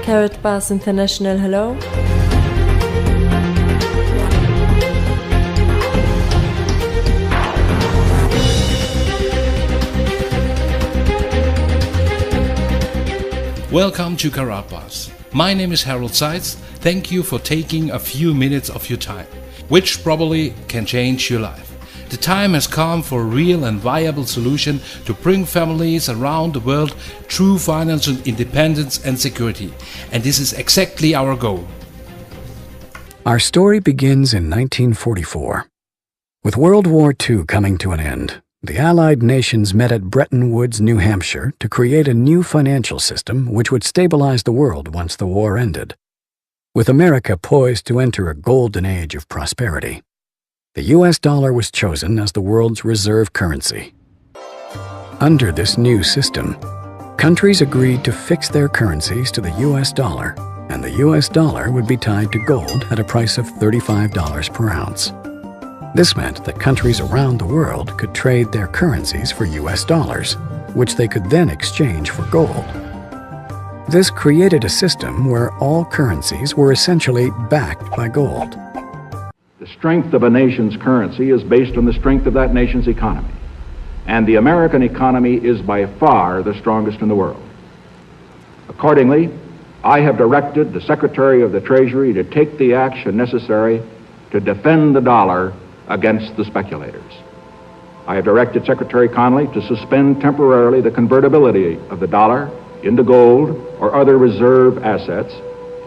Karatbars International, hello. Welcome to Karatbars. My name is Harold Seitz. Thank you for taking a few minutes of your time, which probably can change your life. The time has come for a real and viable solution to bring families around the world true financial independence and security. And this is exactly our goal. Our story begins in 1944. With World War II coming to an end, the Allied nations met at Bretton Woods, New Hampshire, to create a new financial system which would stabilize the world once the war ended. With America poised to enter a golden age of prosperity, the US dollar was chosen as the world's reserve currency. Under this new system, countries agreed to fix their currencies to the US dollar, and the US dollar would be tied to gold at a price of $35 per ounce. This meant that countries around the world could trade their currencies for US dollars, which they could then exchange for gold. This created a system where all currencies were essentially backed by gold. The strength of a nation's currency is based on the strength of that nation's economy. And the American economy is by far the strongest in the world. Accordingly, I have directed the Secretary of the Treasury to take the action necessary to defend the dollar against the speculators. I have directed Secretary Connally to suspend temporarily the convertibility of the dollar into gold or other reserve assets,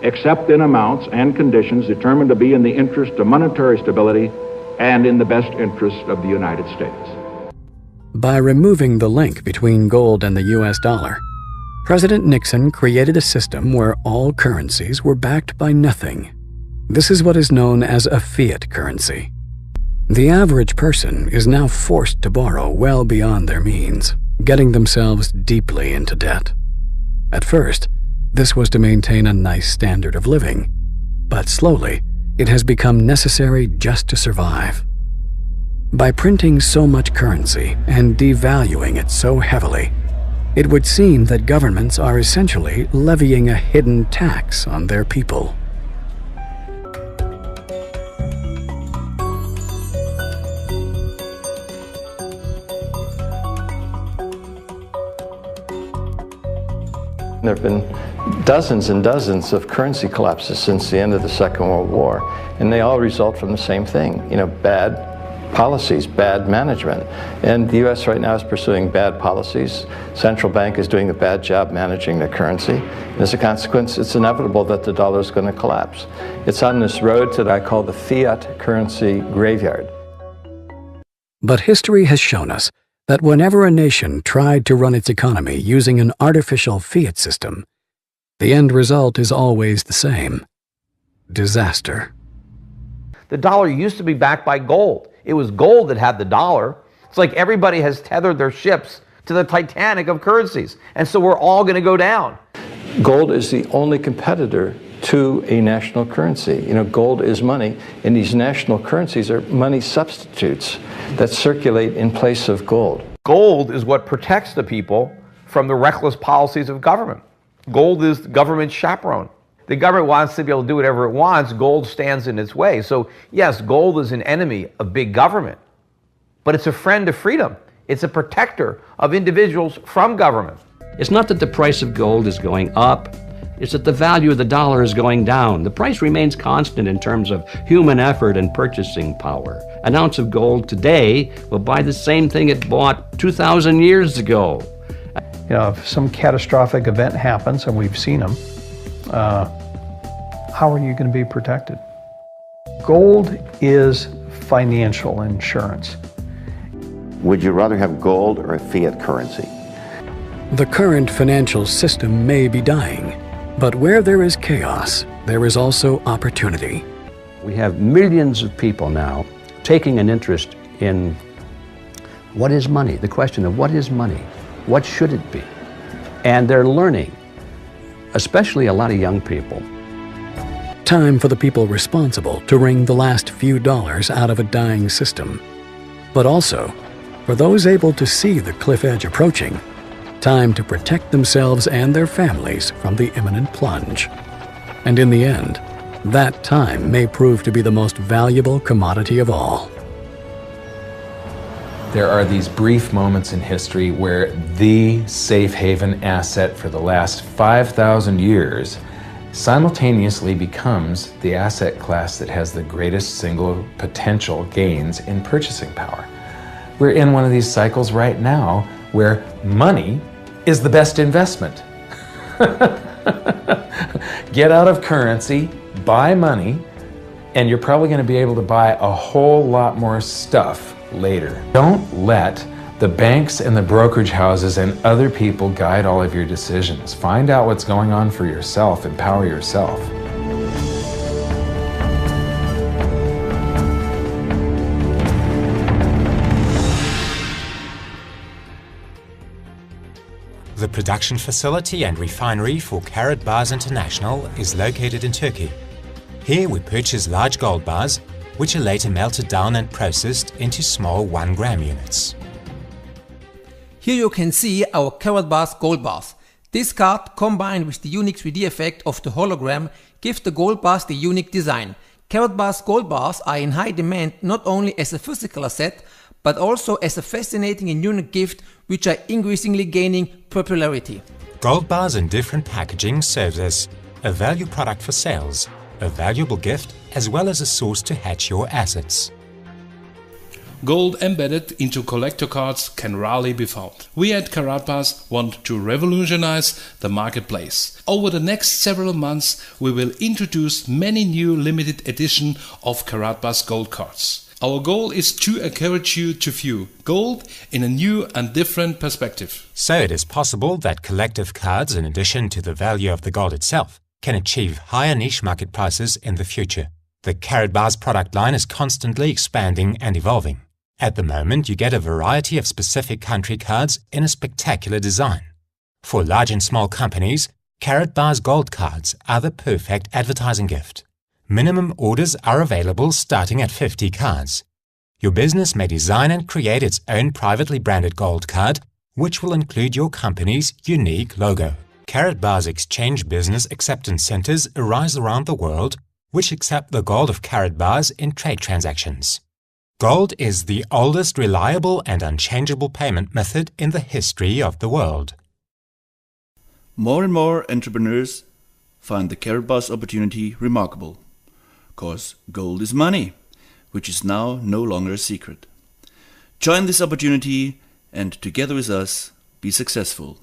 except in amounts and conditions determined to be in the interest of monetary stability and in the best interest of the United States. By removing the link between gold and the US dollar, President Nixon created a system where all currencies were backed by nothing. This is what is known as a fiat currency. The average person is now forced to borrow well beyond their means, getting themselves deeply into debt. At first, this was to maintain a nice standard of living, but slowly, it has become necessary just to survive. By printing so much currency and devaluing it so heavily, it would seem that governments are essentially levying a hidden tax on their people. There have been dozens and dozens of currency collapses since the end of the Second World War, and they all result from the same thing, bad policies, bad management. And the US right now is pursuing bad policies. Central bank is doing a bad job managing their currency. And as a consequence, it's inevitable that the dollar is going to collapse. It's on this road that I call the fiat currency graveyard. But history has shown us that whenever a nation tried to run its economy using an artificial fiat system, the end result is always the same: disaster. The dollar used to be backed by gold. It was gold that had the dollar. It's like everybody has tethered their ships to the Titanic of currencies, and so we're all going to go down. Gold is the only competitor to a national currency. Gold is money, and these national currencies are money substitutes that circulate in place of gold. Gold is what protects the people from the reckless policies of government. Gold is the government's chaperone. The government wants to be able to do whatever it wants. Gold stands in its way. So yes, gold is an enemy of big government, but it's a friend of freedom. It's a protector of individuals from government. It's not that the price of gold is going up, it's that the value of the dollar is going down. The price remains constant in terms of human effort and purchasing power. An ounce of gold today will buy the same thing it bought 2,000 years ago. If some catastrophic event happens, and we've seen them, how are you going to be protected? Gold is financial insurance. Would you rather have gold or a fiat currency? The current financial system may be dying, but where there is chaos, there is also opportunity. We have millions of people now taking an interest in what is money, the question of what is money, what should it be? And they're learning, especially a lot of young people. Time for the people responsible to wring the last few dollars out of a dying system. But also, for those able to see the cliff edge approaching, time to protect themselves and their families from the imminent plunge. And in the end, that time may prove to be the most valuable commodity of all. There are these brief moments in history where the safe haven asset for the last 5,000 years simultaneously becomes the asset class that has the greatest single potential gains in purchasing power. We're in one of these cycles right now where money is the best investment. Get out of currency, buy money, and you're probably going to be able to buy a whole lot more stuff later. Don't let the banks and the brokerage houses and other people guide all of your decisions. Find out what's going on for yourself. Empower yourself. The production facility and refinery for Karatbars International is located in Turkey. Here we purchase large gold bars, which are later melted down and processed into small 1-gram units. Here you can see our Karatbars gold bars. This card, combined with the unique 3D effect of the hologram, gives the gold bars the unique design. Karatbars gold bars are in high demand not only as a physical asset, but also as a fascinating and unique gift which are increasingly gaining popularity. Gold bars in different packaging serves as a value product for sales, a valuable gift, as well as a source to hedge your assets. Gold embedded into collector cards can rarely be found. We at Karatbars want to revolutionize the marketplace. Over the next several months we will introduce many new limited edition of Karatbars gold cards. Our goal is to encourage you to view gold in a new and different perspective. So it is possible that collective cards, in addition to the value of the gold itself, can achieve higher niche market prices in the future. The Karatbars product line is constantly expanding and evolving. At the moment, you get a variety of specific country cards in a spectacular design. For large and small companies, Karatbars gold cards are the perfect advertising gift. Minimum orders are available starting at 50 cards. Your business may design and create its own privately branded gold card, which will include your company's unique logo. Karatbars exchange business acceptance centers arise around the world, which accept the gold of Karatbars in trade transactions. Gold is the oldest reliable and unchangeable payment method in the history of the world. More and more entrepreneurs find the Karatbars opportunity remarkable, because gold is money, which is now no longer a secret. Join this opportunity and together with us, be successful.